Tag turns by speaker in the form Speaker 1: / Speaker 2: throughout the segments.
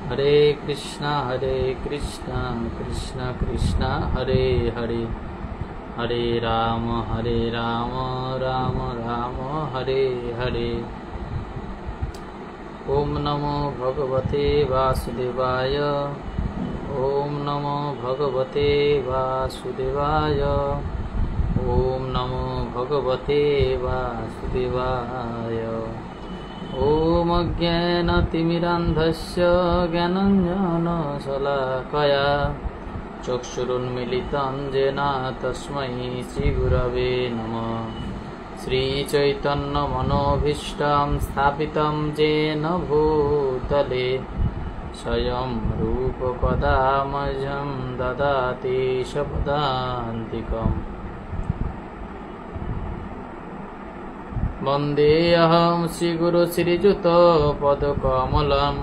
Speaker 1: हरे कृष्णा कृष्णा कृष्णा हरे हरे, हरे राम राम राम हरे हरे। ओम नमो भगवते वासुदेवाय, ओम नमो भगवते वासुदेवाय, ओम नमो भगवते वासुदेवाय। ओम अज्ञानतिमिरान्धस्य ज्ञानाञ्जनशलाकया चक्षुरुन्मीलितं येन तस्मै श्रीगुरवे नमः। श्रीचैतन्यमनोभीष्टं स्थापितं येन भूतले स्वयं रूपकदा मह्यं ददाति शपदान्तिकम्। वन्देऽहं श्रीगुरु श्रीयुतपदकमलं,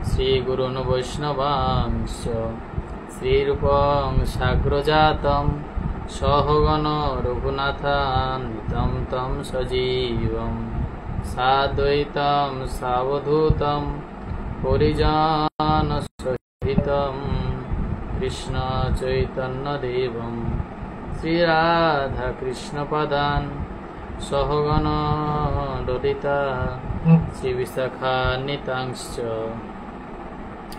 Speaker 1: श्रीगुरून् वैष्णवांश्च श्रीरूपं साग्रजातं सहगण रघुनाथान्वितं तं सजीवं साद्वैतं सावधूतं परिजनसहितं कृष्ण चैतन्यदेवं श्रीराधाकृष्णपदान् सहगण ललिता श्रीविशाखान्वितांश्च।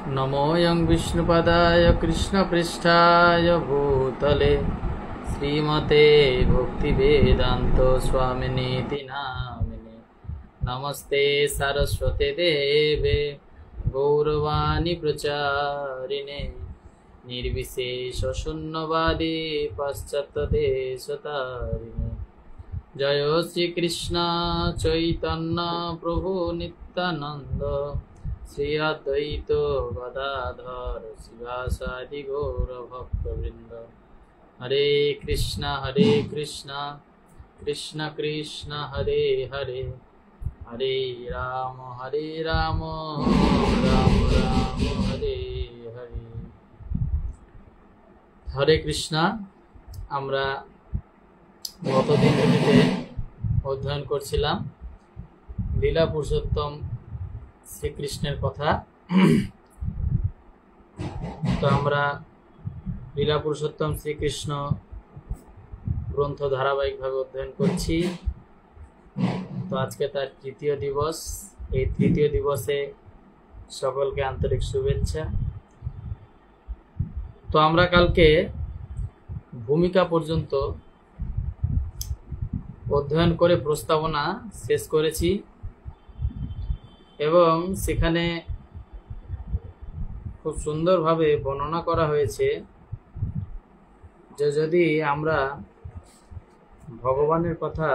Speaker 1: नमोऽयं विष्णुपदाय कृष्णपृष्ठाय भूतले श्रीमते भक्तिवेदान्त स्वामिनीति नामिने। नमस्ते सरस्वते देवे गौरवाणी प्रचारिणे, निर्विशेषशून्यवादी पाश्चात्यदेशतारिणे। जय श्री कृष्ण चैतन्य प्रभु नित्यानंद, श्री अद्वैत गदाधर शिवासादि गौर भक्तवृंद। हरे कृष्ण कृष्ण कृष्ण हरे हरे, हरे राम राम राम हरे हरे। हरे कृष्णा। আমরা গত দিনগুলিতে অধ্যয়ন করছিলাম লীলা পুরুষোত্তম শ্রীকৃষ্ণের কথা। তো আমরা লীলা পুরুষোত্তম শ্রীকৃষ্ণ গ্রন্থ ধারাবাহিকভাবে অধ্যয়ন করছি। তো আজকে তার তৃতীয় দিবস। এই তৃতীয় দিবসে সকলকে আন্তরিক শুভেচ্ছা। তো আমরা কালকে ভূমিকা পর্যন্ত অধ্যয়ন করে প্রস্তাবনা শেষ করেছি এবং সেখানে খুব সুন্দরভাবে বর্ণনা করা হয়েছে যে যদি আমরা ভগবানের কথা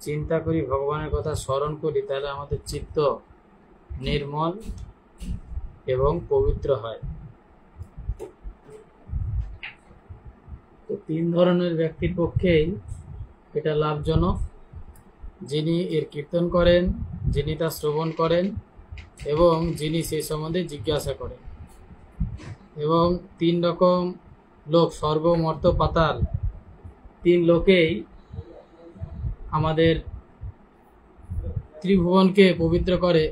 Speaker 1: চিন্তা করি, ভগবানের কথা স্মরণ করি, তাহলে আমাদের চিত্ত নির্মল এবং পবিত্র হয়। তো তিন ধরনের ব্যক্তির পক্ষেই এটা লাভজনক: যিনি এর কীর্তন করেন, যিনি তা শ্রবণ করেন এবং যিনি সেই সম্বন্ধে জিজ্ঞাসা করেন। এবং তিন রকম লোক, স্বর্গ মর্ত্য পাতাল, তিন লোকেই আমাদের ত্রিভুবনকে পবিত্র করে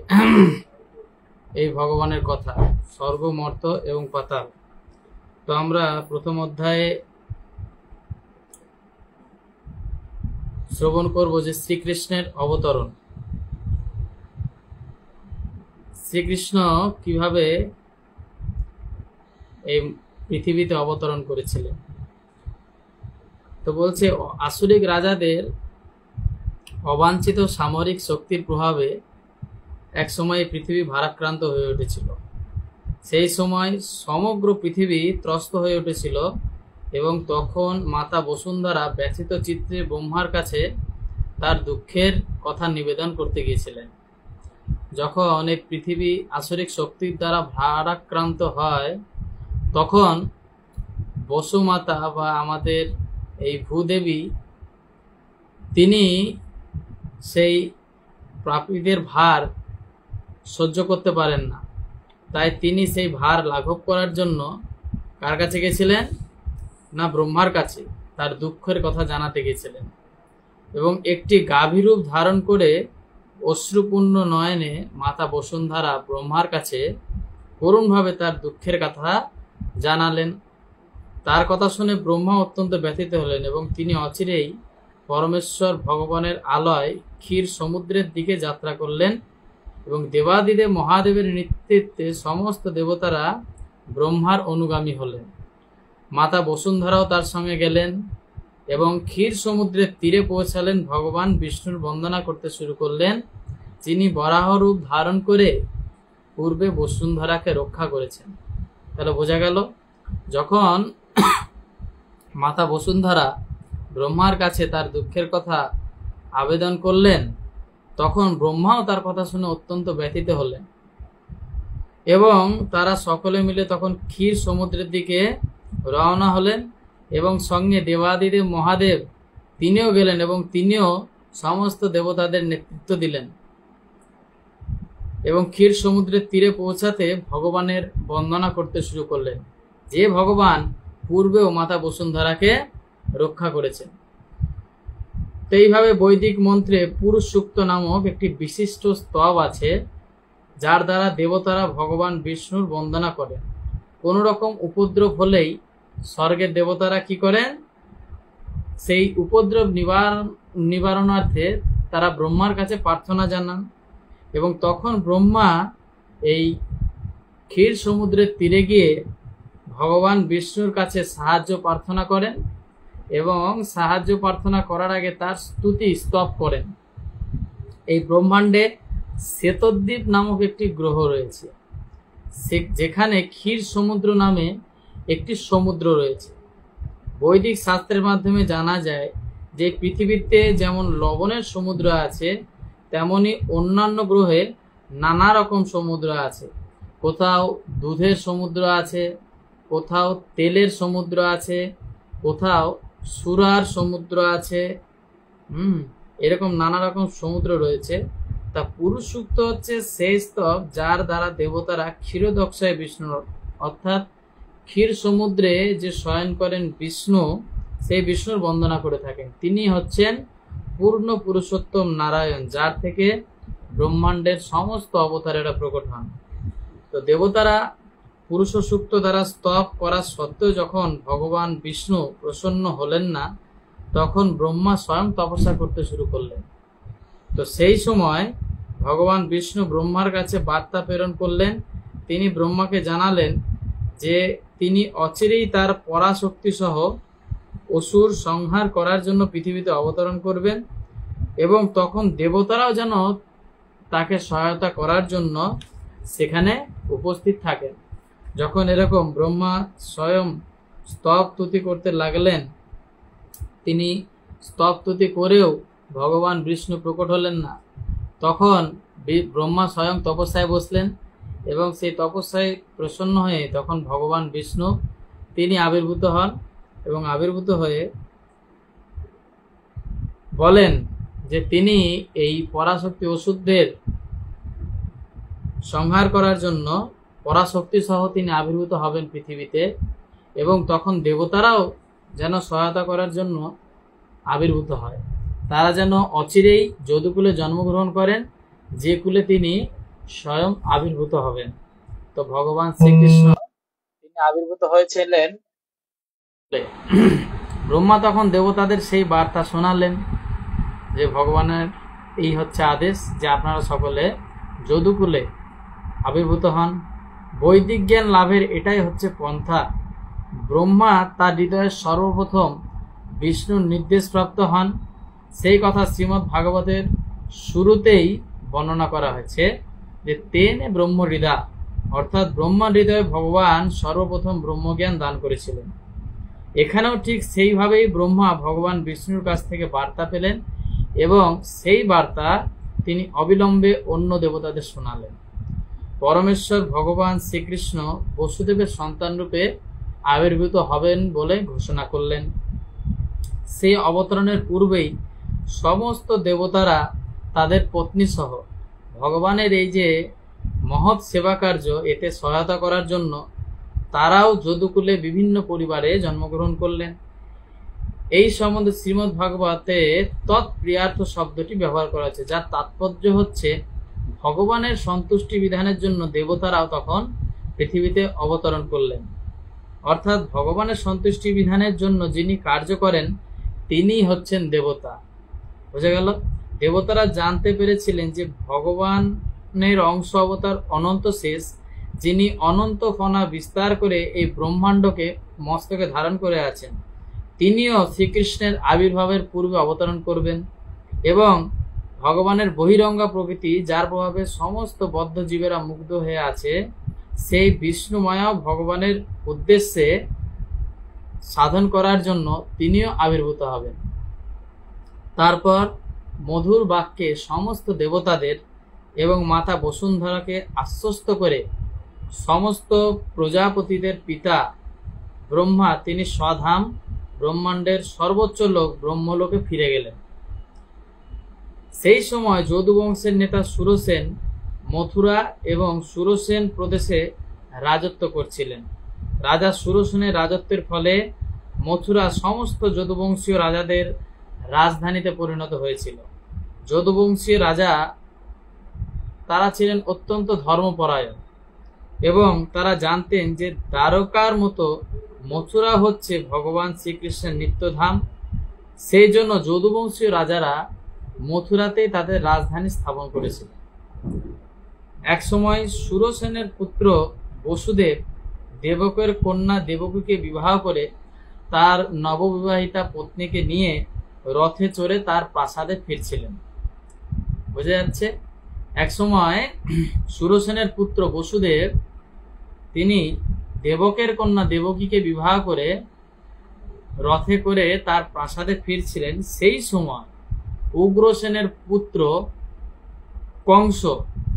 Speaker 1: এই ভগবানের কথা, স্বর্গ মর্ত্য এবং পাতাল। তো আমরা প্রথম অধ্যায়ে শ্রবণ করব যে শ্রীকৃষ্ণের অবতরণ। শ্রীকৃষ্ণ কিভাবে এই পৃথিবীতে অবতরণ করেছিলেন। তো বলছে, আসুরিক রাজাদের অবাঞ্ছিত সামরিক শক্তির প্রভাবে এক সময় পৃথিবী ভারাক্রান্ত হয়ে উঠেছিল। সেই সময় সমগ্র পৃথিবী ত্রস্ত হয়ে উঠেছিল এবং তখন মাতা বসুন্ধরা ব্যথিত চিত্রে ব্রহ্মার কাছে তার দুঃখের কথা নিবেদন করতে গিয়েছিলেন। যখন এই পৃথিবী আসরিক শক্তির দ্বারা ভারাক্রান্ত হয়, তখন বসুমাতা বা আমাদের এই ভূদেবী, তিনি সেই প্রাপীদের ভার সহ্য করতে পারেন না। তাই তিনি সেই ভার লাঘব করার জন্য কার কাছে গেছিলেন? না, ব্রহ্মার কাছে তার দুঃখের কথা জানাতে গেছিলেন। এবং একটি গাভী রূপ ধারণ করে অশ্রুপূর্ণ নয়নে মাতা বসুন্ধরা ব্রহ্মার কাছে করুণভাবে তার দুঃখের কথা জানালেন। তার কথা শুনে ব্রহ্মা অত্যন্ত ব্যথিত হলেন এবং তিনি অচিরেই পরমেশ্বর ভগবানের আলয় ক্ষীর সমুদ্রের দিকে যাত্রা করলেন এবং দেবাদিদেব মহাদেবের নেতৃত্বে সমস্ত দেবতারা ব্রহ্মার অনুগামী হলেন। মাতা বসুন্ধরাও তার সঙ্গে গেলেন এবং ক্ষীর সমুদ্রের তীরে পৌঁছালেন। ভগবান বিষ্ণুর বন্দনা করতে শুরু করলেন, যিনি বরাহ রূপ ধারণ করে পূর্বে বসুন্ধরাকে রক্ষা করেছেন। তাহলে বোঝা গেল, যখন মাতা বসুন্ধরা ব্রহ্মার কাছে তার দুঃখের কথা আবেদন করলেন, তখন ব্রহ্মাও তার কথা শুনে অত্যন্ত ব্যথিত হলেন এবং তারা সকলে মিলে তখন ক্ষীর সমুদ্রের দিকে রওনা হলেন এবং সঙ্গে দেবাদিদেব মহাদেব তিনিও গেলেন এবং তিনিও সমস্ত দেবতাদের নেতৃত্ব দিলেন এবং ক্ষীর সমুদ্রের তীরে পৌঁছাতে ভগবানের বন্দনা করতে শুরু করলেন, যে ভগবান পূর্বেও মাতা বসুন্ধরাকে রক্ষা করেছেন। তো এইভাবে বৈদিক মন্ত্রে পুরুষ সূক্ত নামক একটি বিশিষ্ট স্তব আছে, যার দ্বারা দেবতারা ভগবান বিষ্ণুর বন্দনা করেন। কোনো রকম উপদ্রব হলেই স্বর্গের দেবতারা কি করেন, সেই উপদ্রব নিবারণার্থে তারা ব্রহ্মার কাছে প্রার্থনা জানান এবং তখন ব্রহ্মা এই ক্ষীর সমুদ্রের তীরে গিয়ে ভগবান বিষ্ণুর কাছে সাহায্য প্রার্থনা করেন এবং সাহায্য প্রার্থনা করার আগে তার স্তুতি স্তব করেন। এই ব্রহ্মাণ্ডে শ্বেতদ্বীপ নামক একটি গ্রহ রয়েছে, যেখানে ক্ষীর সমুদ্র নামে একটি সমুদ্র রয়েছে। বৈদিক শাস্ত্রের মাধ্যমে জানা যায় যে পৃথিবীতে যেমন লবণের সমুদ্র আছে, তেমনি অন্যান্য গ্রহে নানা রকম সমুদ্র আছে। কোথাও দুধের সমুদ্র আছে, কোথাও তেলের সমুদ্র আছে, কোথাও সুরার সমুদ্র আছে। এরকম নানা রকম সমুদ্র রয়েছে। তা পুরুষ সূক্ত হচ্ছে সেই স্তব যার দ্বারা দেবতারা ক্ষীরোদক্ষায় বিষ্ণু অর্থাৎ ক্ষীর সমুদ্রে যে শয়ন করেন বিষ্ণু, সেই বিষ্ণুর বন্দনা করে থাকেন। তিনি হচ্ছেন পূর্ণ পুরুষোত্তম নারায়ণ, যার থেকে ব্রহ্মাণ্ডের সমস্ত অবতারেরা প্রকট হন। তো দেবতারা পুরুষ সূক্ত দ্বারা স্তব করা সত্ত্বেও যখন ভগবান বিষ্ণু প্রসন্ন হলেন না, তখন ব্রহ্মা স্বয়ং তপস্যা করতে শুরু করলেন। তো সেই সময় ভগবান বিষ্ণু ব্রহ্মার কাছে বার্তা প্রেরণ করলেন। তিনি ব্রহ্মাকে জানালেন যে তিনি অচিরেই তার পরাশক্তি সহ অসুর সংহার করার জন্য পৃথিবীতে অবতরণ করবেন এবং তখন দেবতারাও যেন তাকে সহায়তা করার জন্য সেখানে উপস্থিত থাকেন। যখন এরকম ব্রহ্মা স্বয়ং স্তব তুতি করতে লাগলেন, তিনি স্তব তুতি করেও ভগবান বিষ্ণু প্রকট হলেন না, তখন ব্রহ্মা স্বয়ং তপস্যায় বসলেন এবং সেই তপস্যায় প্রসন্ন হয়ে তখন ভগবান বিষ্ণু তিনি আবির্ভূত হন এবং আবির্ভূত হয়ে বলেন যে তিনি এই পরাশক্তি অসুরদের সংহার করার জন্য পরাশক্তি সহ তিনি আবির্ভূত হবেন পৃথিবীতে এবং তখন দেবতারাও যেন সহায়তা করার জন্য আবির্ভূত হয়। তারা যেন অচিরেই যদুকুলে জন্মগ্রহণ করেন, যে কুলে তিনি স্বয়ং আবির্ভূত হবেন। তো ভগবান শ্রীকৃষ্ণ তিনি আবির্ভূত হয়েছিলেন। ব্রহ্মা তখন দেবতাদের সেই বার্তা শোনালেন যে ভগবানের এই হচ্ছে আদেশ যে আপনারা সকলে যদুকুলে আবির্ভূত হন। বৈদিক জ্ঞান লাভের এটাই হচ্ছে পন্থা। ব্রহ্মা তার হৃদয়ের সর্বপ্রথম বিষ্ণুর নির্দেশপ্রাপ্ত হন। সেই কথা শ্রীমদ্ ভাগবতের শুরুতেই বর্ণনা করা হয়েছে যে তেনে ব্রহ্ম হৃদা, অর্থাৎ ব্রহ্মার হৃদয়ে ভগবান সর্বপ্রথম ব্রহ্মজ্ঞান দান করেছিলেন। এখানেও ঠিক সেইভাবেই ব্রহ্মা ভগবান বিষ্ণুর কাছ থেকে বার্তা পেলেন এবং সেই বার্তা তিনি অবিলম্বে অন্য দেবতাদের শোনালেন। পরমেশ্বর ভগবান শ্রীকৃষ্ণ বসুদেবের সন্তান রূপে আবির্ভূত হবেন বলে ঘোষণা করলেন। সেই অবতরণের পূর্বেই সমস্ত দেবতারা তাদের পত্নী সহ ভগবানের এই যে মহৎ সেবা কার্য, এতে সহায়তা করার জন্য তারাও যদুকুলে বিভিন্ন পরিবারে জন্মগ্রহণ করলেন। এই সম্বন্ধে শ্রীমদ্ ভাগবতে তৎপ্রিয়ার্থ শব্দটি ব্যবহার করা হয়েছে, যার তাৎপর্য হচ্ছে ভগবানের সন্তুষ্টি বিধানের জন্য দেবতারাও তখন পৃথিবীতে অবতরণ করলেন। অর্থাৎ ভগবানের সন্তুষ্টি বিধানের জন্য যিনি কার্য করেন তিনি হচ্ছেন দেবতা। বোঝা গেল? দেবতারা জানতে পেরেছিলেন যে ভগবানের অংশ অবতার অনন্ত শেষ, যিনি অনন্ত ফনা বিস্তার করে এই ব্রহ্মাণ্ডকে মস্তকে ধারণ করে আছেন, তিনিও শ্রীকৃষ্ণের আবির্ভাবের পূর্বে অবতরণ করবেন এবং ভগবানের বহিরঙ্গা প্রকৃতি যার প্রভাবে সমস্ত বদ্ধ জীবেরা মুগ্ধ হয়ে আছে, সেই বিষ্ণুময়াও ভগবানের উদ্দেশ্যে সাধন করার জন্য তিনিও আবির্ভূত হবেন। তারপর মধুর বাক্যে সমস্ত দেবতাদের এবং মাতা বসুন্ধরাকে আশ্বস্ত করে সমস্ত প্রজাপতিদের পিতা ব্রহ্মা তিনি স্বধাম ব্রহ্মাণ্ডের সর্বোচ্চ লোক ব্রহ্মলোকে ফিরে গেলেন। সেই সময় যদুবংশের নেতা সুরসেন মথুরা এবং সুরসেন প্রদেশে রাজত্ব করছিলেন। রাজা সুরসেনের রাজত্বের ফলে মথুরা সমস্ত যদুবংশীয় রাজাদের রাজধানীতে পরিণত হয়েছিল। যদুবংশীয় রাজা তারা ছিলেন অত্যন্ত ধর্মপরায়ণ এবং তারা জানতেন যে দ্বারকার মতো মথুরা হচ্ছে ভগবান শ্রীকৃষ্ণের নিত্যধাম। সেই জন্য যদুবংশীয় রাজারা মথুরাতেই তাদের রাজধানী স্থাপন করেছিল। একসময় সুরসেনের পুত্র বসুদেব দেবকের কন্যা দেবকীকে বিবাহ করে তার নববিবাহিতা পত্নীকে নিয়ে রথে চড়ে তার প্রাসাদে ফিরছিলেন। বোঝা যাচ্ছে? একসময় সুরসেনের পুত্র বসুদেব তিনি দেবকের কন্যা দেবকীকে বিবাহ করে রথে করে তার প্রাসাদে ফিরছিলেন। সেই সময় উগ্রসেনের পুত্র কংস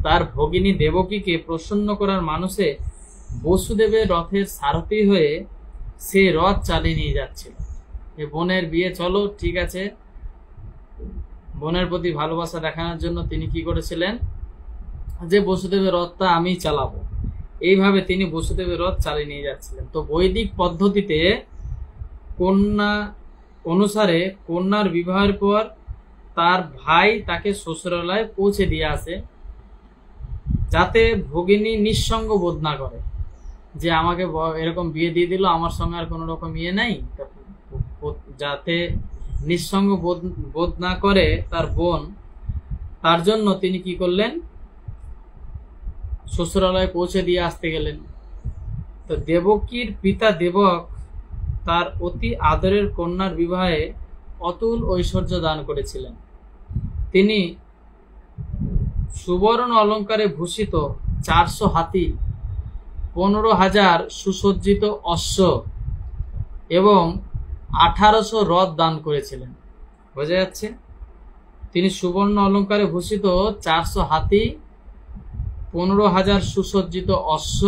Speaker 1: তার ভগিনী দেবকীকে প্রসন্ন করার মানুষে বসুদেবের রথের সারথি হয়ে সে রথ চালিয়ে নিয়ে যাচ্ছিল। বোনের বিয়ে, চলো ঠিক আছে, বোনের প্রতি ভালোবাসা দেখানোর জন্য তিনি কি করেছিলেন যে বসুদেবের রথটা আমি চালাবো, এইভাবে তিনি বসুদেবের রথ চালিয়ে নিয়ে যাচ্ছিলেন। তো বৈদিক পদ্ধতিতে কন্যা অনুসারে কন্যার বিবাহের পর তার ভাই তাকে শ্বশুরালয়ে পৌঁছে দিয়ে আসে, যাতে ভগিনী নিঃসঙ্গ বোধ না করে যে আমাকে এরকম বিয়ে দিয়ে দিল, আমার সঙ্গে আর কোনো রকম ইয়ে নাই, যাতে নিঃসঙ্গ বোধ না করে তার বোন, তার জন্য তিনি কি করলেন, শ্বশুরালয়ে পৌঁছে দিয়ে আসতে গেলেন। তো দেবকীর পিতা দেবক তার অতি আদরের কন্যার বিবাহে অতুল ঐশ্বর্য দান করেছিলেন। তিনি সুবর্ণ অলঙ্কারে ভূষিত 400 হাতি, 15,000 সুসজ্জিত অশ্ব এবং 1800 রথ দান করেছিলেন। বোঝা যাচ্ছে? তিনি সুবর্ণ অলঙ্কারে ভূষিত 400 হাতি, 15,000 সুসজ্জিত অশ্ব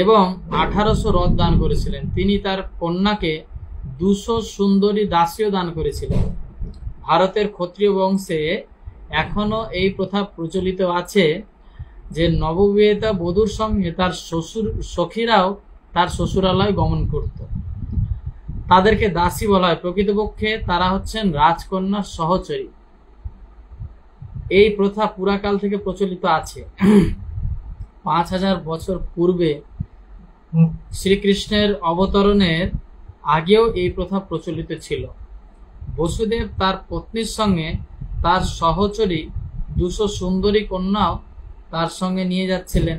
Speaker 1: এবং 1800 রথ দান করেছিলেন। তিনি তার কন্যাকে 200 সুন্দরী দাসীও দান করেছিলেন। ভারতের ক্ষত্রিয় বংশে এখনো এই প্রথা প্রচলিত আছে যে নববিবাহিতা বধূর সঙ্গে তার সখীরাও তার শ্বশুরালয় গমন করত। তাদেরকে দাসী বলা হয়। প্রকৃতপক্ষে তারা হচ্ছেন রাজকন্যার সহচরী। এই প্রথা পুরাকাল থেকে প্রচলিত আছে। 5000 বছর পূর্বে শ্রীকৃষ্ণের অবতরণের আগেও এই প্রথা প্রচলিত ছিল। বসুদেব তার পত্নীর সঙ্গে তার সহচরী 200 সুন্দরী কন্যাও তার সঙ্গে নিয়ে যাচ্ছিলেন।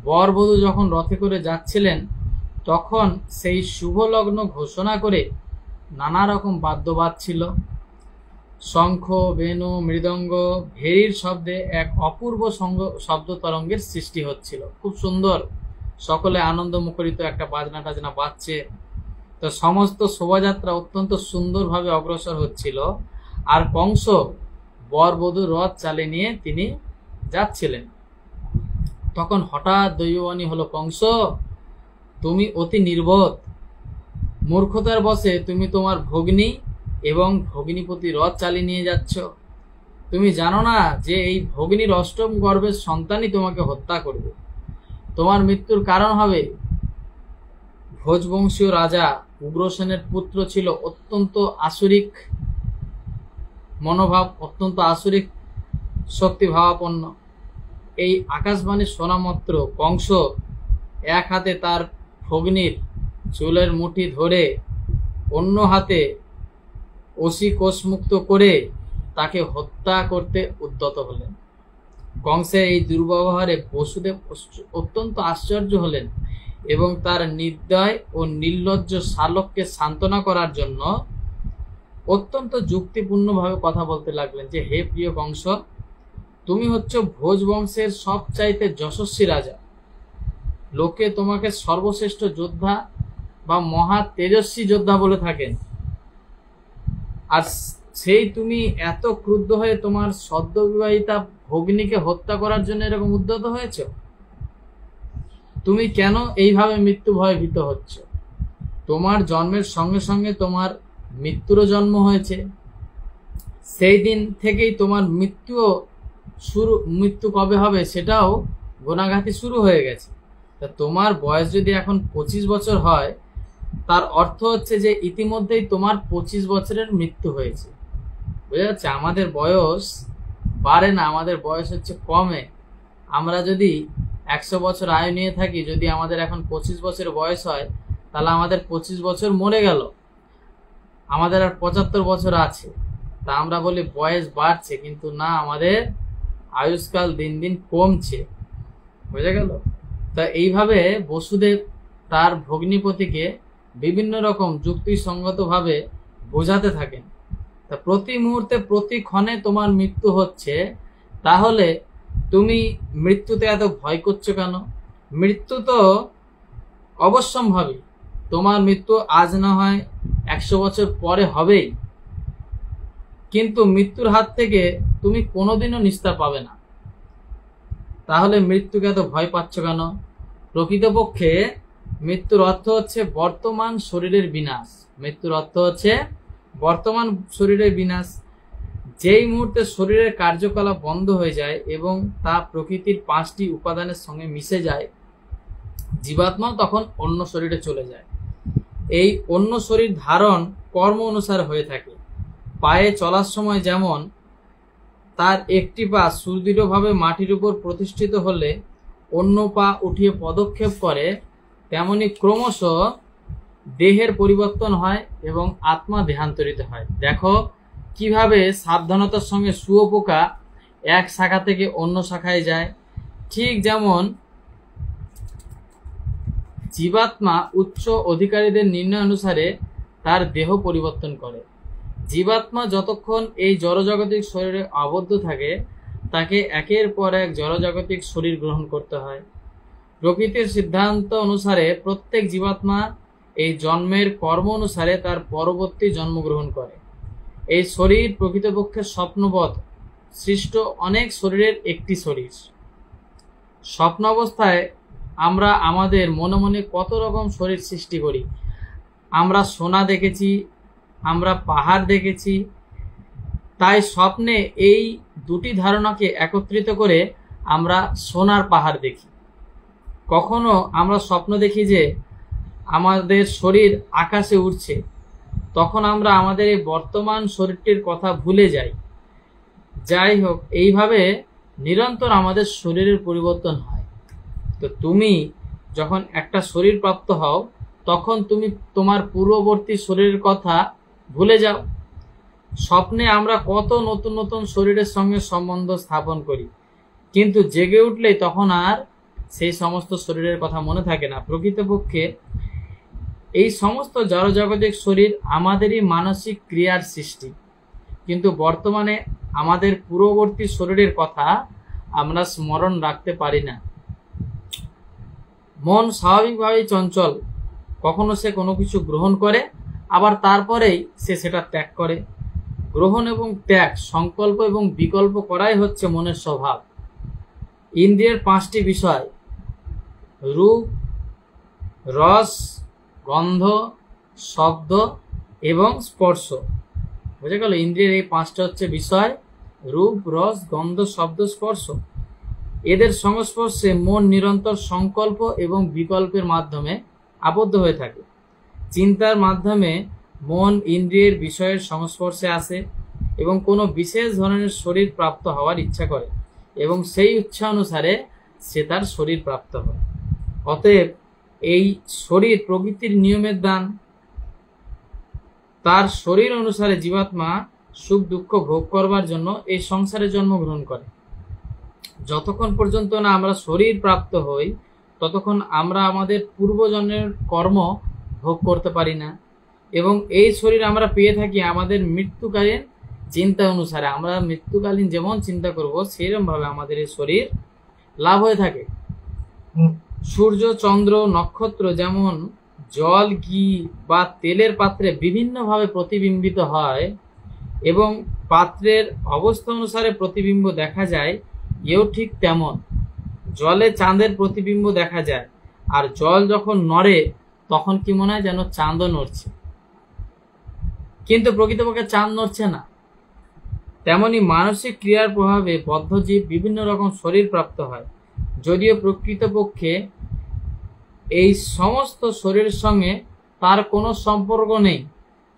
Speaker 1: বরবধূ যখন রথে করে যাচ্ছিলেন তখন সেই শুভ লগ্ন ঘোষণা করে নানা রকম বাদ্য বাজছিল। শঙ্খ, বেণু, মৃদঙ্গ, ভেরির শব্দে এক অপূর্ব শব্দ তরঙ্গের সৃষ্টি হচ্ছিল। খুব সুন্দর, সকলে আনন্দ মুখরিত একটা বাজনা টাজনা বাজছে। তো সমস্ত শোভাযাত্রা অত্যন্ত সুন্দরভাবে অগ্রসর হচ্ছিল। আর কংস বরবধূ রথ চালিয়ে নিয়ে তিনি যাচ্ছিলেন। তখন হঠাৎ দৈববাণী হলো, কংস তুমি অতি নির্বোধ, মূর্খতার বশে তুমি তোমার ভগ্নী এবং ভগিনীপতি রথ চালিয়ে নিয়ে যাচ্ছ। তুমি জানো না যে এই ভগিনীর অষ্টম গর্ভের সন্তানই তোমাকে হত্যা করবে, তোমার মৃত্যুর কারণ হবে ভোজবংশীয় রাজা উগ্রসেনের পুত্র ছিল অত্যন্ত আসুরিক মনোভাব, অত্যন্ত আসুরিক শক্তি ভাবাপন্ন। এই আকাশবাণী শোনা মাত্র কংস এক হাতে তার ভগ্নীর চুলের মুঠি ধরে অন্য হাতে অসি কোষমুক্ত করে তাকে হত্যা করতে উদ্যত হলেন। কংসের এই দুর্ব্যবহারে বসুদেব অত্যন্ত আশ্চর্য হলেন এবং তার নির্দয় ও নির্লজ্জ শালককে সান্ত্বনা করার জন্য অত্যন্ত যুক্তিপূর্ণভাবে কথা বলতে লাগলেন যে, হে প্রিয় কংস, তুমি হচ্ছ ভোজ বংশের সবচাইতে যশস্বী রাজা। লোকে তোমাকে সর্বশ্রেষ্ঠ যোদ্ধা বা মহা তেজস্বী যোদ্ধা বলে থাকেন, আর সেই তুমি এত ক্রুদ্ধ হয়ে তোমার সদ্য বিবাহিতা ভগ্নীকে হত্যা করার জন্য এরকম উদ্যত হয়েছ? তুমি কেন এইভাবে মৃত্যু ভয়ে ভীত হচ্ছ? তোমার জন্মের সঙ্গে সঙ্গে তোমার মৃত্যুরও জন্ম হয়েছে, সেই দিন থেকেই তোমার মৃত্যু কবে হবে সেটাও গোনাঘাতি শুরু হয়ে গেছে। তা তোমার বয়স যদি এখন 25 বছর হয়, তার অর্থ হচ্ছে যে ইতিমধ্যেই তোমার 25 বছরের মৃত্যু হয়েছে। বুঝা যাচ্ছে? আমাদের বয়স বাড়ে না, আমাদের বয়স হচ্ছে কমে। আমরা যদি 100 বছর আয়ু নিয়ে থাকি, যদি আমাদের এখন 25 বছর বয়স হয়, তাহলে আমাদের 25 বছর মরে গেল, আমাদের আর 75 বছর আছে। তা আমরা বলি বয়স বাড়ছে, কিন্তু না, আমাদের আয়ুষ্কাল দিন দিন কমছে। বুঝা গেল? তা এইভাবে বসুদেব তার ভগ্নিপতিকে বিভিন্ন রকম যুক্তিসঙ্গতভাবে বোঝাতে থাকেন। তা প্রতি মুহূর্তে প্রতি ক্ষণে তোমার মৃত্যু হচ্ছে, তাহলে তুমি মৃত্যুতে এত ভয় করছো কেন? মৃত্যু তো অবশ্যম্ভাবী। তোমার মৃত্যু আজ না হয় 100 বছর পরে হবেই, কিন্তু মৃত্যুর হাত থেকে তুমি কোনোদিনও নিস্তার পাবে না। তাহলে মৃত্যুকে এত ভয় পাচ্ছ কেন? প্রকৃতপক্ষে মৃত্যুর অর্থ হচ্ছে বর্তমান শরীরের বিনাশ। মৃত্যুর অর্থ হচ্ছে বর্তমান শরীরের বিনাশ। যেই মুহূর্তে শরীরের কার্যকলাপ বন্ধ হয়ে যায় এবং তা প্রকৃতির 5টি উপাদানের সঙ্গে মিশে যায়, জীবাত্মা তখন অন্য শরীরে চলে যায়। এই অন্য শরীর ধারণ কর্ম অনুসারে হয়ে থাকে। পায়ে চলার সময় যেমন তার একটি পা সুদৃঢ়ভাবে মাটির উপর প্রতিষ্ঠিত হলে অন্য পা উঠিয়ে পদক্ষেপ করে, তেমনি ক্রমশ দেহের পরিবর্তন হয় এবং আত্মা দেহান্তরিত হয়। দেখো কিভাবে সাবধানতার সঙ্গে শুঁয়োপোকা এক শাখা থেকে অন্য শাখায় যায়। ঠিক যেমন জীবাত্মা উচ্চ অধিকারীদের নির্ণয় অনুসারে তার দেহ পরিবর্তন করে। জীবাত্মা যতক্ষণ এই জড়জাগতিক শরীরে আবদ্ধ থাকে, তাকে একের পর এক জড়জাগতিক শরীর গ্রহণ করতে হয়। প্রকৃতির সিদ্ধান্ত অনুসারে প্রত্যেক জীবাত্মা এই জন্মের কর্ম অনুসারে তার পরবর্তী জন্মগ্রহণ করে। এই শরীর প্রকৃতপক্ষে স্বপ্নবৎ সৃষ্ট অনেক শরীরের একটি শরীর। স্বপ্ন অবস্থায় আমরা আমাদের মনে মনে কত রকম শরীর সৃষ্টি করি। আমরা সোনা দেখেছি, আমরা পাহাড় দেখেছি। তাই স্বপ্নে এই দুটি ধারণাকে একত্রিত করে আমরা সোনার পাহাড় দেখি। কখনো আমরা স্বপ্ন দেখি যে আমাদের শরীর আকাশে উড়ছে, তখন আমরা আমাদের এই বর্তমান শরীরটির কথা ভুলে যাই। যাই হোক, এইভাবে নিরন্তর আমাদের শরীরের পরিবর্তন হয়। তো তুমি যখন একটা শরীর প্রাপ্ত হও, তখন তুমি তোমার পূর্ববর্তী শরীরের কথা ভুলে যাও। স্বপ্নে আমরা কত নতুন নতুন শরীরের সঙ্গে সম্বন্ধ স্থাপন করি, কিন্তু জেগে উঠলেই তখন আর সেই সমস্ত শরীরের কথা মনে থাকে না। প্রকৃতপক্ষে এই সমস্ত জড়জাগতিক শরীর আমাদেরই মানসিক ক্রিয়ার সৃষ্টি, কিন্তু বর্তমানে আমাদের পূর্ববর্তী শরীরের কথা আমরা স্মরণ রাখতে পারি না। মন স্বাভাবিকভাবেই চঞ্চল। কখনো সে কোনো কিছু গ্রহণ করে, আবার তারপরেই সে সেটা ত্যাগ করে। গ্রহণ এবং ত্যাগ, সংকল্প এবং বিকল্প করাই হচ্ছে মনের স্বভাব। ইন্দ্রিয়ের 5টি বিষয়, রূপ, রস, গন্ধ, শব্দ এবং স্পর্শ। বুঝে গেল? ইন্দ্রিয়ের এই 5টা হচ্ছে বিষয়, রূপ, রস, গন্ধ, শব্দ, স্পর্শ। এদের সংস্পর্শে মন নিরন্তর সংকল্প এবং বিকল্পের মাধ্যমে আবদ্ধ হয়ে থাকে। চিন্তার মাধ্যমে মন ইন্দ্রিয়ের বিষয়ের সংস্পর্শে আসে এবং কোনো বিশেষ ধরনের শরীর প্রাপ্ত হওয়ার ইচ্ছা করে এবং সেই ইচ্ছা অনুসারে সে তার শরীর প্রাপ্ত হয়। অতএব এই শরীর প্রকৃতির নিয়মের দান। তার শরীর অনুসারে জীবাত্মা সুখ দুঃখ ভোগ করবার জন্য এই সংসারে জন্মগ্রহণ করে। যতক্ষণ পর্যন্ত না আমরা শরীর প্রাপ্ত হই ততক্ষণ আমরা আমাদের পূর্বজন্মের কর্ম ভোগ করতে পারি না এবং এই শরীর আমরা পেয়ে থাকি আমাদের মৃত্যুকালীন চিন্তা অনুসারে। আমরা মৃত্যুকালীন যেমন চিন্তা করব সেরকম ভাবে আমাদের এই শরীর লাভ হয়ে থাকে। সূর্য, চন্দ্র, নক্ষত্র যেমন জল, ঘি বা তেলের পাত্রে বিভিন্নভাবে প্রতিবিম্বিত হয় এবং পাত্রের অবস্থা অনুসারে প্রতিবিম্ব দেখা যায়, এও ঠিক তেমন। জলে চাঁদের প্রতিবিম্ব দেখা যায়, আর জল যখন নড়ে তখন কি মনে হয় যেন চাঁদও নড়ছে, কিন্তু প্রকৃতপক্ষে চাঁদ নড়ছে না। তেমনি মানসিক ক্রিয়ার প্রভাবে বদ্ধ জীব বিভিন্ন রকম শরীর প্রাপ্ত হয়, যদিও প্রকৃতপক্ষে এই সমস্ত শরীরের সঙ্গে তার কোনো সম্পর্ক নেই,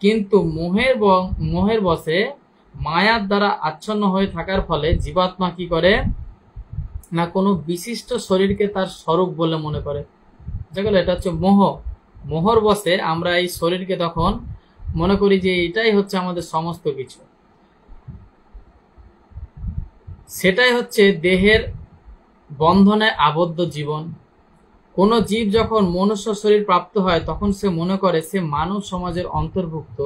Speaker 1: কিন্তু মোহের বশে মায়ার দ্বারা আচ্ছন্ন হয়ে থাকার ফলে জীবাত্মা কি করে না কোনো বিশিষ্ট শরীরকে তার স্বরূপ বলে মনে করে। যেগুলো এটা হচ্ছে মোহর বশে আমরা এই শরীরকে তখন মনে করি যে এটাই হচ্ছে আমাদের সমস্ত কিছু। সেটাই হচ্ছে দেহের বন্ধনে আবদ্ধ জীবন। কোনো জীব যখন মনুষ্য শরীর প্রাপ্ত হয় তখন সে মনে করে সে মানব সমাজের অন্তর্ভুক্ত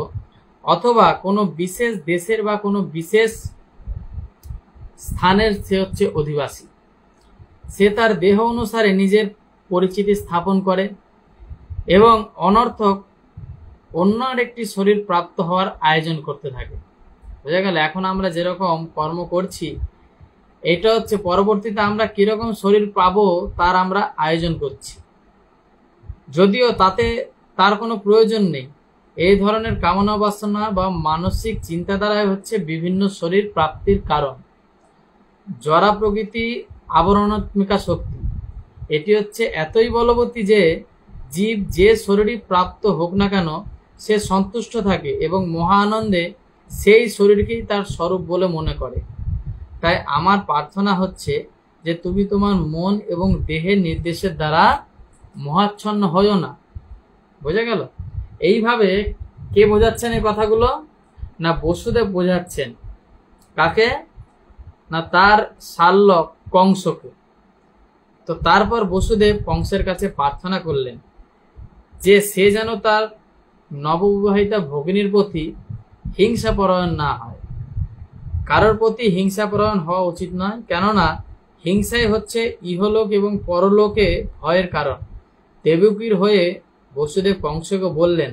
Speaker 1: অথবা কোনো বিশেষ দেশের বা কোনো বিশেষ স্থানের সে হচ্ছে অধিবাসী। সে তার দেহ অনুসারে নিজের পরিচিতি স্থাপন করে এবং অনর্থক অন্য আরেকটি শরীর প্রাপ্ত হওয়ার আয়োজন করতে থাকে। বোঝা গেল? এখন আমরা যেরকম কর্ম করছি এটা হচ্ছে পরবর্তীতে আমরা কিরকম শরীর পাবো তার আমরা আয়োজন করছি, যদিও তাতে তার কোনো প্রয়োজন নেই। এই ধরনের কামনা বাসনা বা মানসিক চিন্তাধারায় হচ্ছে বিভিন্ন শরীর প্রাপ্তির কারণ। জরা প্রকৃতি আবরণাত্মিকা শক্তি, এটি হচ্ছে এতই বলবতী যে জীব যে শরীরই প্রাপ্ত হোক না কেন সে সন্তুষ্ট থাকে এবং মহা আনন্দে সেই শরীরকেই তার স্বরূপ বলে মনে করে। তাই আমার প্রার্থনা হচ্ছে যে তুমি তোমার মন এবং দেহের নির্দেশের দ্বারা মোহাচ্ছন্ন হইও না। বোঝা গেল? এইভাবে কে বোঝাচ্ছেন এই কথাগুলো? না বসুদেব বোঝাচ্ছেন। কাকে? না তার শাল্যক কংসকে। তো তারপর বসুদেব কংসের কাছে প্রার্থনা করলেন যে সে যেন তার নববিবাহিতা ভগিনীর প্রতি হিংসাপরায়ণ না হয়। কারোর প্রতি হিংসাপরায়ণ হওয়া উচিত নয়, কেননা হিংসাই হচ্ছে ইহলোক এবং পরলোকে ভয়ের কারণ। দেবকীর হয়ে বসুদেব কংসকে বললেন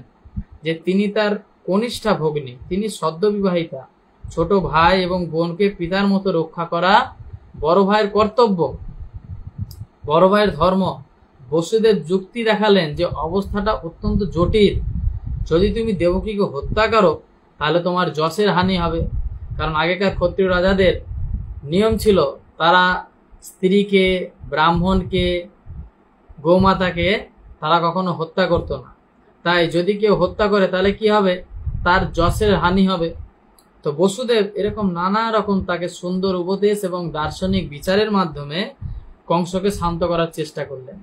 Speaker 1: যে তিনি তার কনিষ্ঠা ভগিনী, তিনি সদ্য বিবাহিতা, ছোট ভাই এবং বোনকে পিতার মতো রক্ষা করা বড় ভাইয়ের কর্তব্য, বড় ভাইয়ের ধর্ম। বসুদেব যুক্তি দেখালেন যে অবস্থাটা অত্যন্ত জটিল। যদি তুমি দেবকীকে হত্যা করো তাহলে তোমার যশের হানি হবে, কারণ আগেকার ক্ষত্রিয় রাজাদের নিয়ম ছিল তারা স্ত্রীকে, ব্রাহ্মণকে, গোমাতাকে তারা কখনো হত্যা করতো না। তাই যদি কেউ হত্যা করে তাহলে কি হবে? তার যশের হানি হবে। তো বসুদেব এরকম নানা রকম তাকে সুন্দর উপদেশ এবং দার্শনিক বিচারের মাধ্যমে কংসকে শান্ত করার চেষ্টা করলেন,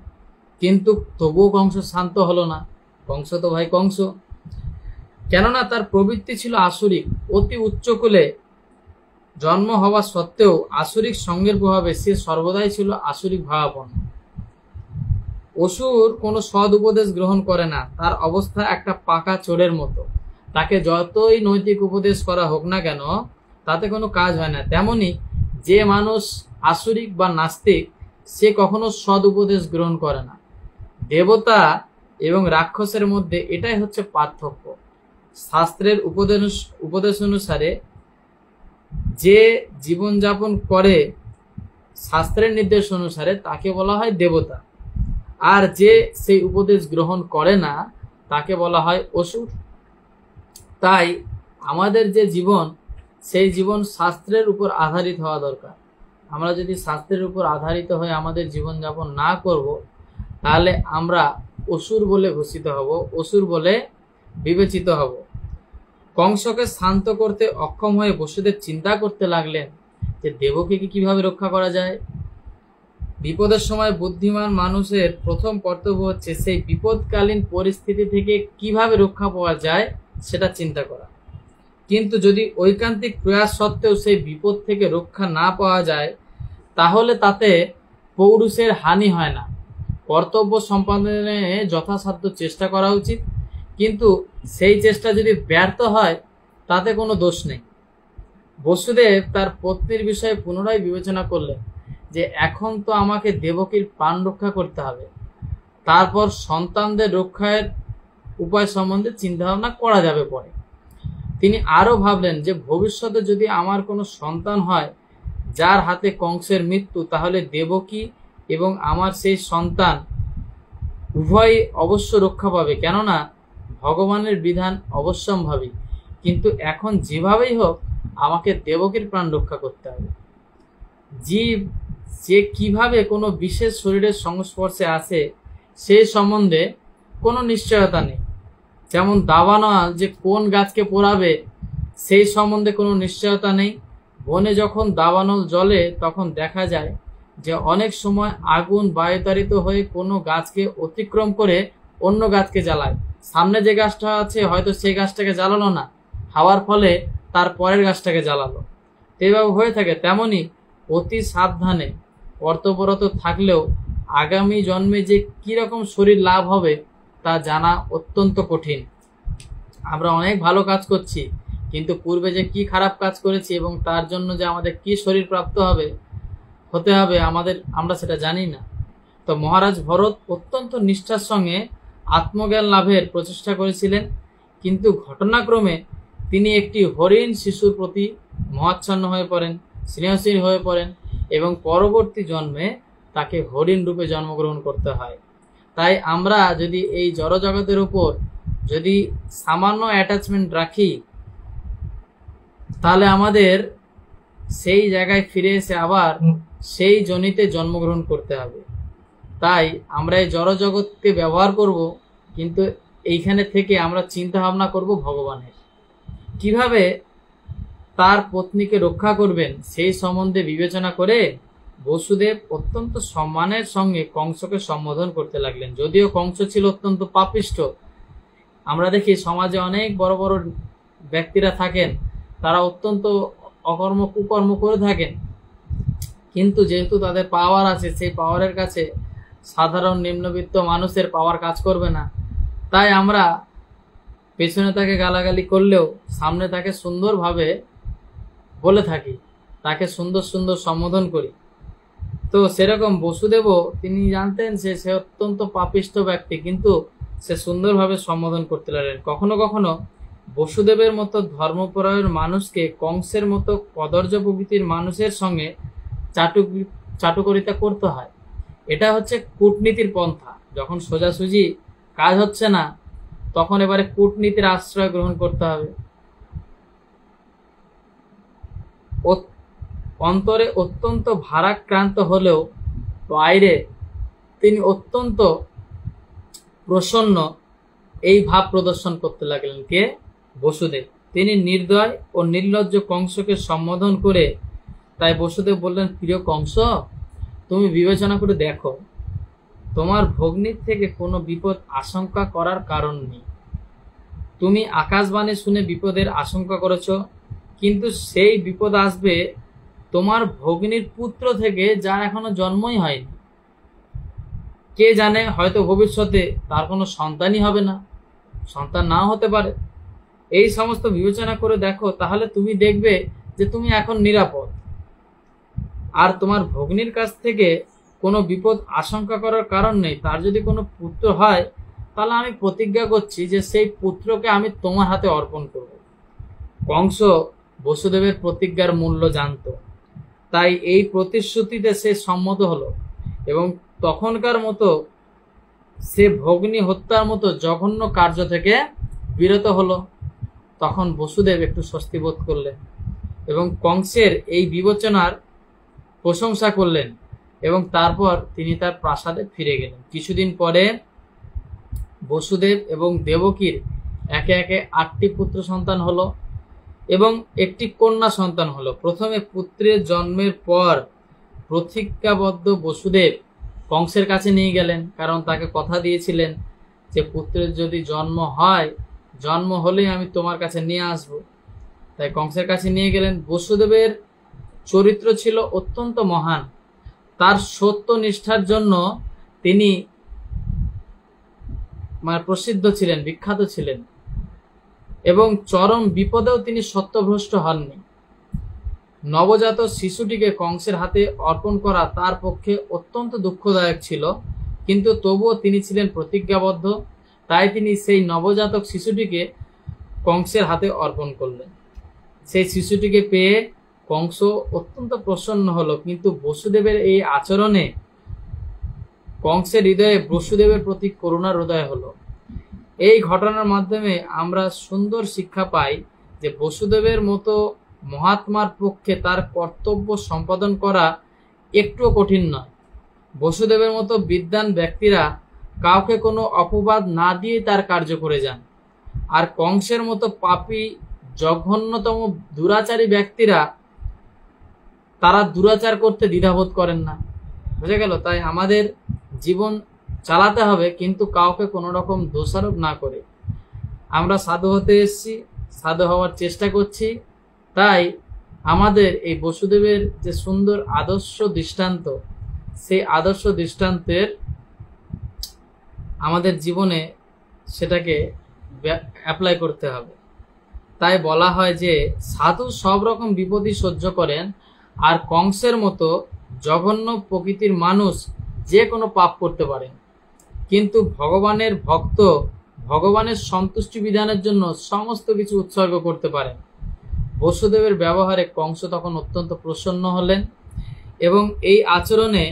Speaker 1: কিন্তু তবুও কংস শান্ত হলো না। কংস তো ভাই কংস, কেননা তার প্রবৃত্তি ছিল আসুরিক। অতি উচ্চকুলে জন্ম হওয়া সত্ত্বেও আসুরিক সঙ্গের প্রভাবে সে সর্বদাই ছিল আসুরিক ভাবাপন্ন। অসুর কোনো সৎ উপদেশ গ্রহণ করে না, তার অবস্থা একটা পাকা চোরের মতো। তাকে যতই নৈতিক উপদেশ করা হোক না কেন তাতে কোনো কাজ হয় না। তেমনি যে মানুষ আসুরিক বা নাস্তিক সে কখনো সৎ উপদেশ গ্রহণ করে না। দেবতা এবং রাক্ষসের মধ্যে এটাই হচ্ছে পার্থক্য। শাস্ত্রের উপদেশ অনুসারে যে জীবনযাপন করে শাস্ত্রের নির্দেশ অনুসারে তাকে বলা হয় দেবতা, আর যে সেই উপদেশ গ্রহণ করে না তাকে বলা হয় অসুর। তাই আমাদের যে জীবন সেই জীবন শাস্ত্রের উপর আধারিত হওয়া দরকার। আমরা যদি শাস্ত্রের উপর আধারিত হয়ে আমাদের জীবনযাপন না করব তাহলে আমরা অসুর বলে ঘোষিত হব, অসুর বলে বিবেচিত হব। কংসকে শান্ত করতে অক্ষম হয়ে বসুদেব চিন্তা করতে লাগলেন যে দেবকীকে কিভাবে রক্ষা করা যায়। বিপদের সময় বুদ্ধিমান মানুষের প্রথম কর্তব্য হচ্ছে সেই বিপদকালীন পরিস্থিতি থেকে কিভাবে রক্ষা পাওয়া যায় সেটা চিন্তা করা। কিন্তু যদি ঐকান্তিক প্রয়াস সত্ত্বেও সেই বিপদ থেকে রক্ষা না পাওয়া যায়, তাহলে তাতে পৌরুষের হানি হয় না। কর্তব্য সম্পাদনে যথাসাধ্য চেষ্টা করা উচিত, কিন্তু সেই চেষ্টা যদি ব্যর্থ হয় তাতে কোনো দোষ নেই। বসুদেব তার পত্নীর বিষয়ে পুনরায় বিবেচনা করলেন যে এখন তো আমাকে দেবকীর প্রাণ রক্ষা করতে হবে, তারপর সন্তানদের রক্ষার উপায় সম্বন্ধে চিন্তাভাবনা করা যাবে পরে। তিনি আরও ভাবলেন যে ভবিষ্যতে যদি আমার কোনো সন্তান হয় যার হাতে কংসের মৃত্যু, তাহলে দেবকী এবং আমার সেই সন্তান উভয়ই অবশ্য রক্ষা পাবে, কেননা ভগবানের বিধান অবশ্যম্ভাবী। কিন্তু এখন যেভাবেই হোক আমাকে দেবকীর প্রাণ রক্ষা করতে হবে। জীব যে কিভাবে কোনো বিশেষ শরীরের সংস্পর্শে আসে সেই সম্বন্ধে কোনো নিশ্চয়তা নেই। যেমন দাবানল যে কোন গাছকে পোড়াবে সেই সম্বন্ধে কোনো নিশ্চয়তা নেই। বনে যখন দাবানল জ্বলে তখন দেখা যায় যে অনেক সময় আগুন বায়ুতাড়িত হয়ে কোনো গাছকে অতিক্রম করে অন্য গাছকে জ্বালায়। সামনে যে গাছটা আছে হয়তো সেই গাছটাকে জ্বালালো না, হাওয়ার ফলে তার পরের গাছটাকে জ্বালালো। এইভাবে হয়ে থাকে। তেমনি অতি সাবধানে কর্তব্যরত থাকলেও আগামী জন্মে যে কীরকম শরীর লাভ হবে তা জানা অত্যন্ত কঠিন। আমরা অনেক ভালো কাজ করছি, কিন্তু পূর্বে যে কি খারাপ কাজ করেছি এবং তার জন্য যে আমাদের কি শরীর প্রাপ্ত হতে হবে আমরা সেটা জানি না। তো মহারাজ ভরত অত্যন্ত নিষ্ঠার সঙ্গে আত্মজ্ঞান লাভের প্রচেষ্টা করেছিলেন, কিন্তু ঘটনাক্রমে তিনি একটি হরিণ শিশুর প্রতি মহাচ্ছন্ন হয়ে পড়েন, স্নেহশীল হয়ে পড়েন এবং পরবর্তী জন্মে তাকে হরিণ রূপে জন্মগ্রহণ করতে হয়। তাই আমরা যদি এই জড়জগতের উপর যদি সামান্য অ্যাটাচমেন্ট রাখি, তাহলে আমাদের সেই জায়গায় ফিরে এসে আবার সেই জনিতে জন্মগ্রহণ করতে হবে। তাই আমরা এই জড়জগৎকে ব্যবহার করব, কিন্তু এইখানে থেকে আমরা চিন্তা ভাবনা করব ভগবানের, কিভাবে তার পত্নীকে রক্ষা করবেন সেই সম্বন্ধে বিবেচনা করে বসুদেব অত্যন্ত সম্মানের সঙ্গে কংসকে সম্বোধন করতে লাগলেন। যদিও কংস ছিল অত্যন্ত পাপিষ্ঠ। আমরা দেখি সমাজে অনেক বড় বড় ব্যক্তিরা থাকেন, তারা অত্যন্ত কুকর্ম করে থাকেন, কিন্তু যেহেতু তাদের পাওয়ার আছে, সেই পাওয়ারের কাছে সাধারণ নিম্নবিত্ত মানুষের পাওয়ার কাজ করবে না। তাই আমরা পেছনে তাকে গালাগালি করলেও সামনে তাকে সুন্দরভাবে বলে থাকি, তাকে সুন্দর সুন্দর সম্বোধন করি। তো সেরকম বসুদেবও তিনি জানতেন সে অত্যন্ত পাপিষ্ঠ ব্যক্তি, কিন্তু সে সুন্দরভাবে সম্বোধন করতে লাগলেন। কখনো কখনো বসুদেবের মতো ধর্মপরায়ণ মানুষকে কংসের মতো কদর্য প্রকৃতির মানুষের সঙ্গে চাটুকরিতা করতে হয়। এটা হচ্ছে কূটনীতির পন্থা। যখন সোজাসুজি কাজ হচ্ছে না, তখন এবারে কূটনীতির আশ্রয় গ্রহণ করতে হবে। অন্তরে অত্যন্ত ভারাক্রান্ত হলেও বাইরে তিনি অত্যন্ত প্রসন্ন এই ভাব প্রদর্শন করতে লাগলেন। কে? বসুদেব। তিনি নির্দয় ও নির্লজ্জ কংসকে সম্বোধন করে তাই বসুদেব বললেন, প্রিয় কংস, তুমি বিবেচনা করে দেখো, তোমার ভগ্নীর থেকে কোনো বিপদ আশঙ্কা করার কারণ নেই। তুমি আকাশবাণী শুনে বিপদের আশঙ্কা করেছ, কিন্তু সেই বিপদ আসবে তোমার ভগ্নীর পুত্র থেকে, যার এখনো জন্মই হয়নি। কে জানে, হয়তো ভবিষ্যতে তার কোনো সন্তানই হবে না, সন্তান নাও হতে পারে। এই সমস্ত বিবেচনা করে দেখো, তাহলে তুমি দেখবে যে তুমি এখন নিরাপদ। আর তোমার ভগ্নীর কাছ থেকে কোনো বিপদ আশঙ্কা করার কারণ নেই। তার যদি কোনো পুত্র হয়, তাহলে আমি প্রতিজ্ঞা করছি যে সেই পুত্রকে আমি তোমার হাতে অর্পণ করব। কংস বসুদেবের প্রতিজ্ঞার মূল্য জানত, তাই এই প্রতিশ্রুতিতে সে সম্মত হলো এবং তখনকার মতো সে ভগ্নী হত্যার মতো জঘন্য কার্য থেকে বিরত হলো। তখন বসুদেব একটু স্বস্তি বোধ করলেন এবং কংসের এই বিবেচনার প্রশংসা করলেন এবং তারপর তিনি তার প্রাসাদে ফিরে গেলেন। কিছুদিন পরে বসুদেব এবং দেবকীর একে একে 8টি পুত্র সন্তান হলো এবং একটি কন্যা সন্তান হলো। প্রথমে পুত্রের জন্মের পর প্রতিজ্ঞাবদ্ধ বসুদেব কংসের কাছে নিয়ে গেলেন, কারণ তাকে কথা দিয়েছিলেন যে পুত্রের যদি জন্ম হলেই আমি তোমার কাছে নিয়ে আসব। তাই কংসের কাছে নিয়ে গেলেন। বসুদেবের চরিত্র ছিল অত্যন্ত মহান। তার সত্য নিষ্ঠার জন্য তিনি প্রসিদ্ধ ছিলেন, বিখ্যাত ছিলেন এবং চরম বিপদেও তিনি সত্যভ্রষ্ট হননি। নবজাত শিশুটিকে কংসের হাতে অর্পণ করা তার পক্ষে অত্যন্ত দুঃখদায়ক ছিল, কিন্তু তবুও তিনি ছিলেন প্রতিজ্ঞাবদ্ধ। তাই তিনি সেই নবজাতক শিশুটিকে কংসের হাতে অর্পণ করলেন। সেই শিশুটিকে পেয়ে কংস অত্যন্ত প্রসন্ন হলো, কিন্তু বসুদেবের এই আচরণে কংসের হৃদয়ে বসুদেবের প্রতি করুণার হৃদয় হলো। এই ঘটনার মাধ্যমে আমরা সুন্দর শিক্ষা পাই যে বসুদেবের মতো মহাত্মার পক্ষে তার কর্তব্য সম্পাদন করা একটুও কঠিন নয়। বসুদেবের মতো বিদ্বান ব্যক্তিরা কাউকে কোনো অপবাদ না দিয়ে তার কার্য করে যান, আর কংসের মতো পাপী জঘন্যতম দুরাচারী ব্যক্তিরা তারা দুরাচার করতে দ্বিধাবোধ করেন না। বুঝা গেল? তাই আমাদের জীবন চালাতে হবে, কিন্তু কাউকে কোনো রকম দোষারোপ না করে। আমরা সাধু হতে এসেছি, সাধু হওয়ার চেষ্টা করছি। তাই আমাদের এই বসুদেবের যে সুন্দর আদর্শ দৃষ্টান্ত, সেই আদর্শ দৃষ্টান্তের আমাদের জীবনে সেটাকে অ্যাপ্লাই করতে হবে। তাই বলা হয় যে সাধু সব রকম বিপদই সহ্য করেন, আর কংসের মতো জঘন্য প্রকৃতির মানুষ যে কোনো পাপ করতে পারেন, কিন্তু ভগবানের ভক্ত ভগবানের সন্তুষ্টি বিধানের জন্য সমস্ত কিছু উৎসর্গ করতে পারেন। বসুদেবের ব্যবহারে কংস তখন অত্যন্ত প্রসন্ন হলেন এবং এই আচরণে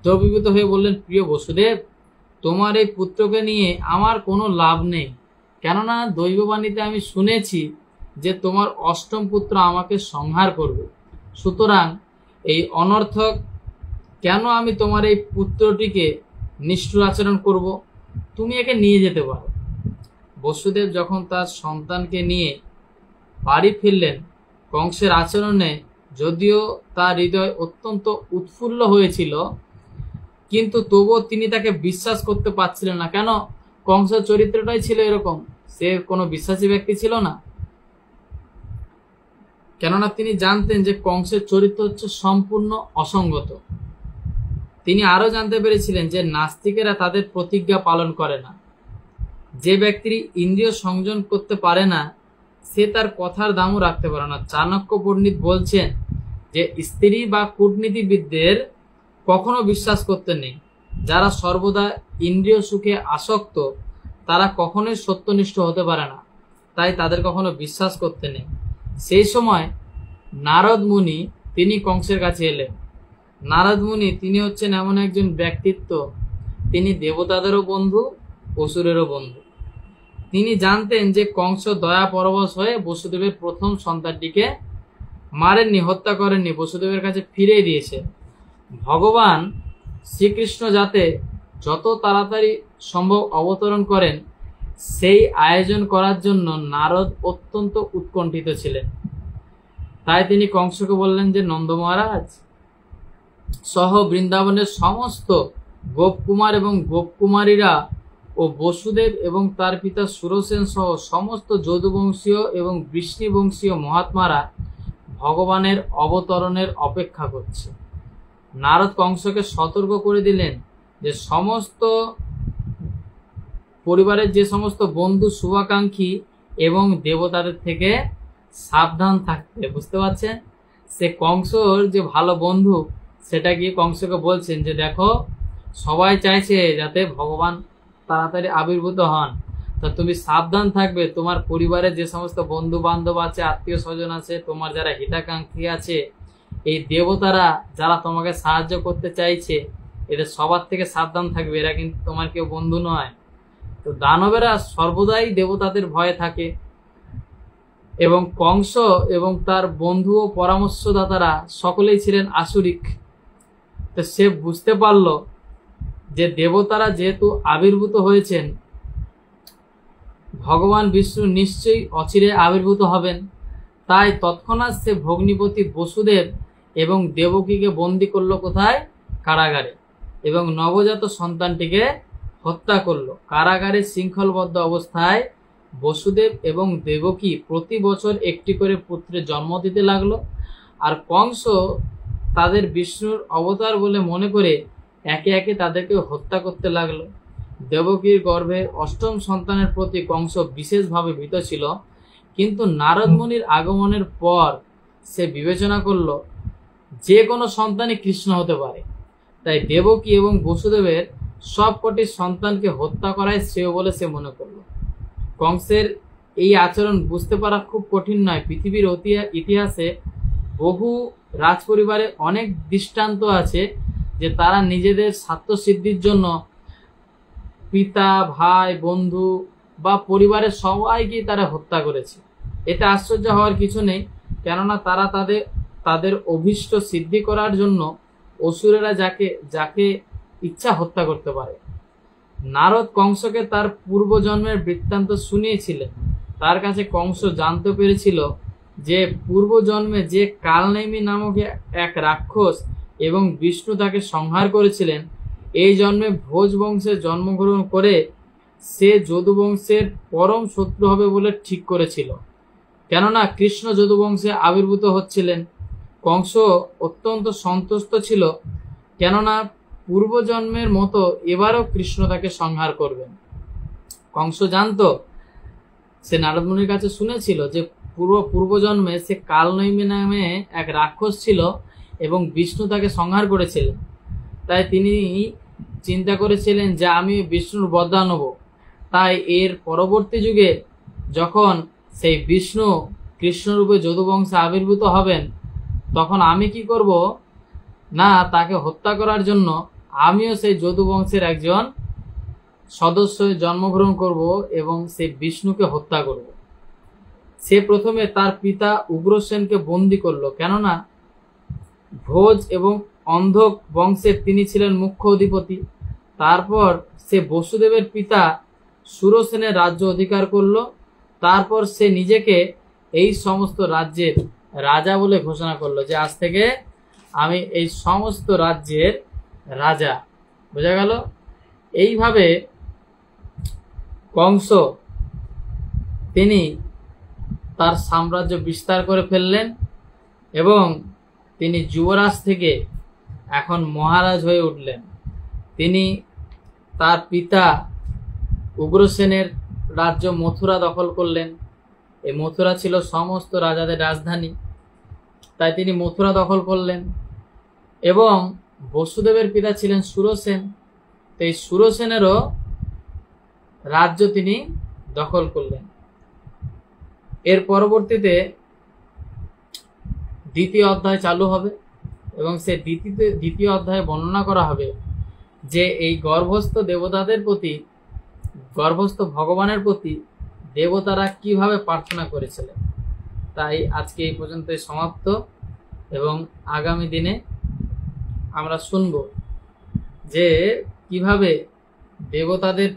Speaker 1: দ্রবীভূত হয়ে বললেন, প্রিয় বসুদেব, তোমার এই পুত্রকে নিয়ে আমার কোনো লাভ নেই, কেননা দৈববাণীতে আমি শুনেছি যে তোমার অষ্টম পুত্র আমাকে সংহার করবে। সুতরাং এই অনর্থক কেন আমি তোমার এই পুত্রটিকে নিষ্ঠুর আচরণ করব? তুমি একে নিয়ে যেতে পারো। বসুদেব যখন তার সন্তানকে নিয়ে বাড়ি ফিরলেন, কংসের আচরণে যদিও তার হৃদয় অত্যন্ত উৎফুল্ল হয়েছিল, কিন্তু তবুও তিনি তাকে বিশ্বাস করতে পারছিলেন না। কেন? কংসের চরিত্রটাই ছিল এরকম, সে কোনো বিশ্বাসী ব্যক্তি ছিল না। কেননা তিনি জানতেন যে কংসের চরিত্র হচ্ছে সম্পূর্ণ অসঙ্গত। তিনি আরো জানতে পেরেছিলেন যে নাস্তিকেরা তাদের প্রতিজ্ঞা পালন করে না। যে ব্যক্তি ইন্দ্রিয় সংযম করতে পারে না, সে তার কথার দামও রাখতে পারে না। চাণক্য পণ্ডিত বলছেন যে স্ত্রী বা কূটনীতিবিদদের কখনো বিশ্বাস করতে নেই। যারা সর্বদা ইন্দ্রিয় সুখে আসক্ত, তারা কখনোই সত্যনিষ্ঠ হতে পারে না, তাই তাদের কখনো বিশ্বাস করতে নেই। সেই সময় নারদ মুনি তিনি কংসের কাছে এলেন। নারদ মুনি তিনি হচ্ছেন এমন একজন ব্যক্তিত্ব, তিনি দেবতাদেরও বন্ধু, অসুরেরও বন্ধু। তিনি জানতেন যে কংস দয়া পরবশ হয়ে বসুদেবের প্রথম সন্তানটিকে মারেননি, হত্যা করেননি, বসুদেবের কাছে ফিরিয়ে দিয়েছে। ভগবান শ্রীকৃষ্ণ যাতে যত তাড়াতাড়ি সম্ভব অবতরণ করেন, সেই আয়োজন করার জন্য নারদ অত্যন্ত উৎকণ্ঠিত ছিলেন। তাই তিনি কংসকে বললেন যে নন্দ মহারাজ সহ বৃন্দাবনের সমস্ত গোপকুমার এবং গোপকুমারীরা ও বসুদেব এবং তার পিতা সুরসেন সহ সমস্ত যদুবংশীয় এবং বৃষ্ণিবংশীয় মহাত্মারা ভগবানের অবতরণের অপেক্ষা করছে। নারদ কংসকে সতর্ক করে দিলেন যে সমস্ত পরিবারের যে সমস্ত বন্ধু শুভাকাঙ্ক্ষী এবং দেবতাদের থেকে সাবধান থাকতে। বুঝতে পারছেন? সে কংসর যে ভালো বন্ধু, সেটা গিয়ে কংসকে বলছেন যে দেখো, সবাই চাইছে যাতে ভগবান তাড়াতাড়ি আবির্ভূত হন, তা তুমি সাবধান থাকবে। তোমার পরিবারে যে সমস্ত বন্ধু বান্ধব আছে, আত্মীয় স্বজন আছে, তোমার যারা হিতাকাঙ্ক্ষী আছে, এই দেবতারা যারা তোমাকে সাহায্য করতে চাইছে, এদের সবার থেকে সাবধান থাকবে। এরা কিন্তু তোমার কেউ বন্ধু নয়। তো দানবেরা সর্বদাই দেবতাদের ভয়ে থাকে এবং কংস এবং তার বন্ধু ও পরামর্শদাতারা সকলেই ছিলেন আসুরিক। তো সে বুঝতে পারল যে দেবতারা যেহেতু আবির্ভূত হয়েছেন, ভগবান বিষ্ণু নিশ্চয়ই অচিরে আবির্ভূত হবেন। তাই তৎক্ষণাৎ সে ভগ্নিপতি বসুদেব এবং দেবকীকে বন্দী করলো কোথায়? কারাগারে, এবং নবজাত সন্তানটিকে হত্যা করলো। কারাগারে শৃঙ্খলবদ্ধ অবস্থায় বসুদেব এবং দেবকী প্রতি বছর একটি করে পুত্রের জন্ম দিতে লাগলো। আর কংস তাদের বিষ্ণুর অবতার বলে মনে করে একে একে তাদেরকে হত্যা করতে লাগলো। দেবকীর গর্ভে অষ্টম সন্তানের প্রতি কংস বিশেষভাবে ভীত ছিল, কিন্তু নারদ মুনির আগমনের পর সে বিবেচনা করলো যে কোনো সন্তানই কৃষ্ণ হতে পারে, তাই দেবকী এবং বসুদেবের সবকটি সন্তানকে হত্যা করাই শ্রেয় বলে সে মনে করলো। কংসের এই আচরণ বুঝতে পারা খুব কঠিন নয়। পৃথিবীর ইতিহাসে বহু রাজপরিবারে অনেক দৃষ্টান্ত আছে যে তারা নিজেদের স্বার্থসিদ্ধির জন্য পিতা, ভাই, বন্ধু বা পরিবারের সবাইকেই তারা হত্যা করেছে। এতে আশ্চর্য হওয়ার কিছু নেই, কেননা তারা তাদের অভীষ্ট সিদ্ধি করার জন্য অসুরেরা যাকে ইচ্ছা হত্যা করতে পারে। নারদ কংসকে তার পূর্বজন্মের বৃত্তান্ত শুনিয়েছিলেন। তার কাছে কংস জানতে পেরেছিল যে পূর্বজন্মে যে কালনেমি নামক এক রাক্ষস এবং বিষ্ণু তাকে সংহার করেছিলেন, এই জন্মে ভোজ বংশে জন্মগ্রহণ করে সে যদুবংশের পরম শত্রু হবে বলে ঠিক করেছিল, কেননা কৃষ্ণ যদুবংশে আবির্ভূত হচ্ছিলেন। কংস অত্যন্ত সন্তুষ্ট ছিল, কেননা পূর্বজন্মের মতো এবারও কৃষ্ণ তাকে সংহার করবেন। কংস জানতো, সে নারদ মুনির কাছে শুনেছিল যে পূর্বজন্মে সে কালনেমি নামে এক রাক্ষস ছিল এবং বিষ্ণু তাকে সংহার করেছিলেন। তাই তিনি চিন্তা করেছিলেন যে আমি বিষ্ণুর বরদান নেব। তাই এর পরবর্তী যুগে যখন সেই বিষ্ণু কৃষ্ণরূপে যদুবংশে আবির্ভূত হবেন, তখন আমি কি করব না, তাকে হত্যা করার জন্য আমিও সেই যদুবংশের একজন সদস্য জন্মগ্রহণ করব এবং সেই বিষ্ণুকে হত্যা করব। সে প্রথমে তার পিতা উগ্রসেনকে বন্দী করলো, কেননা ভোজ এবং অন্ধক বংশের তিনি ছিলেন মুখ্য অধিপতি। তারপর সে বসুদেবের পিতা সুরসেনের রাজ্য অধিকার করলো। তারপর সে নিজেকে এই সমস্ত রাজ্যের রাজা বলে ঘোষণা করলো যে আজ থেকে আমি এই সমস্ত রাজ্যের রাজা। বোঝা গেল? এইভাবে কংস তিনি তার সাম্রাজ্য বিস্তার করে ফেললেন এবং তিনি যুবরাজ থেকে এখন মহারাজ হয়ে উঠলেন। তিনি তার পিতা উগ্রসেনের রাজ্য মথুরা দখল করলেন। এই মথুরা ছিল সমস্ত রাজাদের রাজধানী, তাই তিনি মথুরা দখল করলেন। এবং বসুদেবের পিতা ছিলেন সুরসেন, তো এই সুরসেনেরও রাজ্য তিনি দখল করলেন। এর পরবর্তীতে দ্বিতীয় অধ্যায় চালু হবে এবং সে দ্বিতীয় অধ্যায়ে বর্ণনা করা হবে যে এই গর্ভস্থ দেবতাদের প্রতি, গর্ভস্থ ভগবানের প্রতি দেবতারা কিভাবে প্রার্থনা করেছিলেন। তাই আজকে এই পর্যন্তই সমাপ্ত, এবং আগামী দিনে আমরা শুনব যে কিভাবে দেবতাদের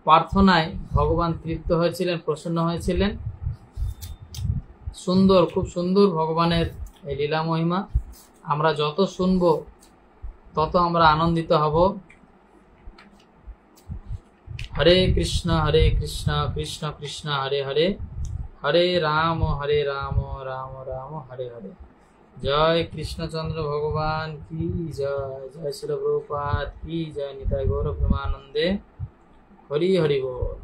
Speaker 1: প্রার্থনায় ভগবান তৃপ্ত হয়েছিলেন, প্রসন্ন হয়েছিলেন। সুন্দর, খুব সুন্দর ভগবানের এই লীলা মহিমা। আমরা যত শুনব তত আমরা আনন্দিত হব। হরে কৃষ্ণ কৃষ্ণ কৃষ্ণ হরে হরে, হরে রাম রাম রাম হরে হরে। জয় কৃষ্ণচন্দ্র ভগবান কি জয়, জয় শিল প্রভুপাদ কি জয়, নিতাই গৌর প্রেমানন্দে হরি হরি বল।